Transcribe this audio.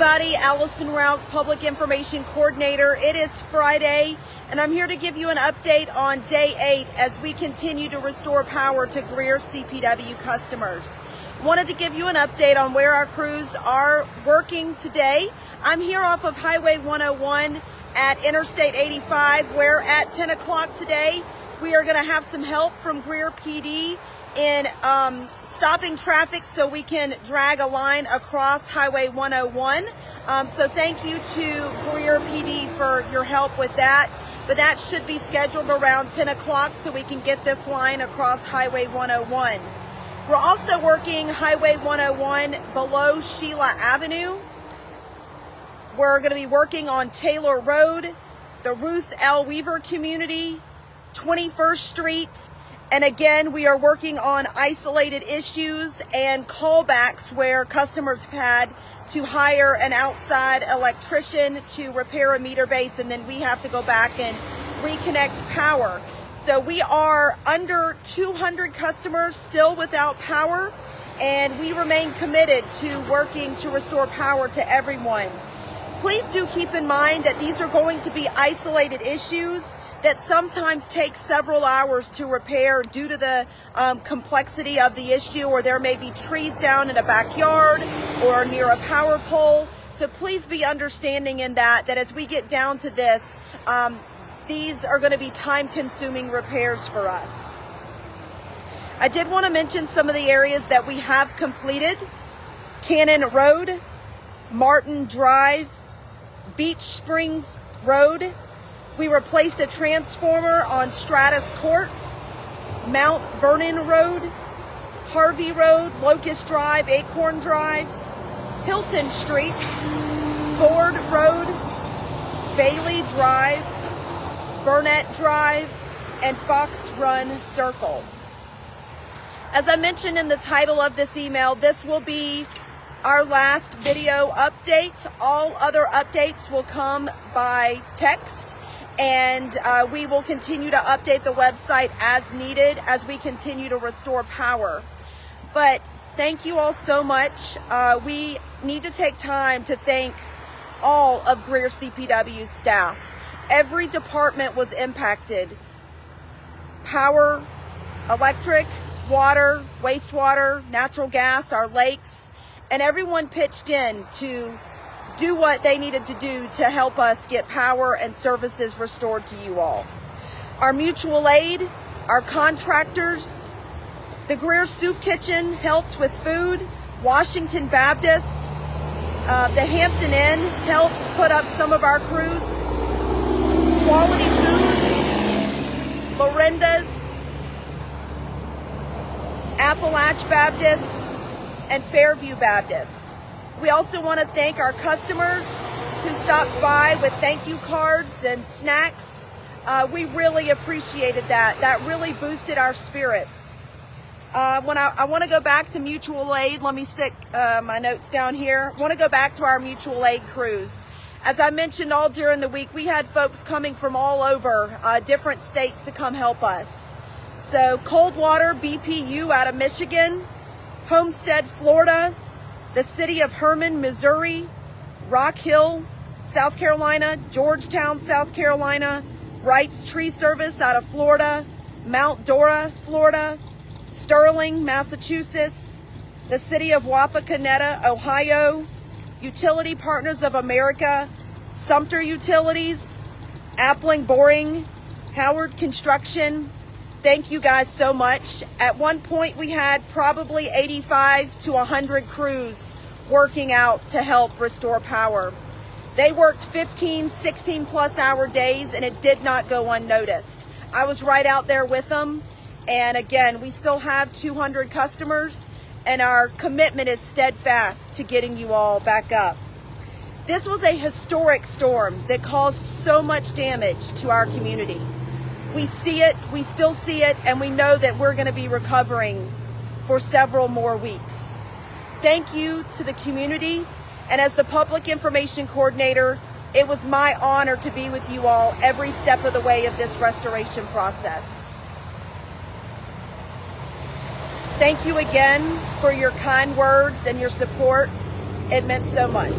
everybody, Allison Rauch, Public Information Coordinator. It is Friday, and I'm here to give you an update on day 8 as we continue to restore power to Greer CPW customers. Wanted to give you an update on where our crews are working today. I'm here off of Highway 101 at Interstate 85, where at 10 o'clock today, we are going to have some help from Greer PD in stopping traffic so we can drag a line across Highway 101. So thank you to Greer PD for your help with that. But that should be scheduled around 10 o'clock so we can get this line across Highway 101. We're also working Highway 101 below Sheila Avenue. We're going to be working on Taylor Road, the Ruth L. Weaver community, 21st Street. And again, we are working on isolated issues and callbacks where customers have had to hire an outside electrician to repair a meter base, and then we have to go back and reconnect power. So we are under 200 customers still without power, and we remain committed to working to restore power to everyone. Please do keep in mind that these are going to be isolated issues that sometimes take several hours to repair due to the complexity of the issue, or there may be trees down in a backyard or near a power pole. So please be understanding in that as we get down to this, these are going to be time-consuming repairs for us. I did want to mention some of the areas that we have completed. Cannon Road, Martin Drive, Beach Springs Road. We replaced a transformer on Stratus Court, Mount Vernon Road, Harvey Road, Locust Drive, Acorn Drive, Hilton Street, Ford Road, Bailey Drive, Burnett Drive, and Fox Run Circle. As I mentioned in the title of this email, this will be our last video update. All other updates will come by text. And we will continue to update the website as needed as we continue to restore power. But thank you all so much. We need to take time to thank all of Greer CPW staff. Every department was impacted. Power, electric, water, wastewater, natural gas, our lakes, and everyone pitched in to do what they needed to do to help us get power and services restored to you all. Our mutual aid, our contractors, the Greer Soup Kitchen helped with food, Washington Baptist, the Hampton Inn helped put up some of our crews, Quality Foods, Lorenda's, Appalach Baptist, and Fairview Baptist. We also want to thank our customers who stopped by with thank you cards and snacks. We really appreciated that. That really boosted our spirits. I want to go back to mutual aid. Let me stick my notes down here. I want to go back to our mutual aid crews. As I mentioned all during the week, we had folks coming from all over different states to come help us. So Coldwater BPU out of Michigan, Homestead, Florida, the city of Herman, Missouri, Rock Hill, South Carolina, Georgetown, South Carolina, Wright's Tree Service out of Florida, Mount Dora, Florida, Sterling, Massachusetts, the city of Wapakoneta, Ohio, Utility Partners of America, Sumter Utilities, Appling Boring, Howard Construction. Thank you guys so much. At one point, we had probably 85 to 100 crews working out to help restore power. They worked 15, 16 plus hour days, and it did not go unnoticed. I was right out there with them. And again, we still have 200 customers, and our commitment is steadfast to getting you all back up. This was a historic storm that caused so much damage to our community. We see it, we still see it, and we know that we're going to be recovering for several more weeks. Thank you to the community, and as the Public Information Coordinator, it was my honor to be with you all every step of the way of this restoration process. Thank you again for your kind words and your support. It meant so much.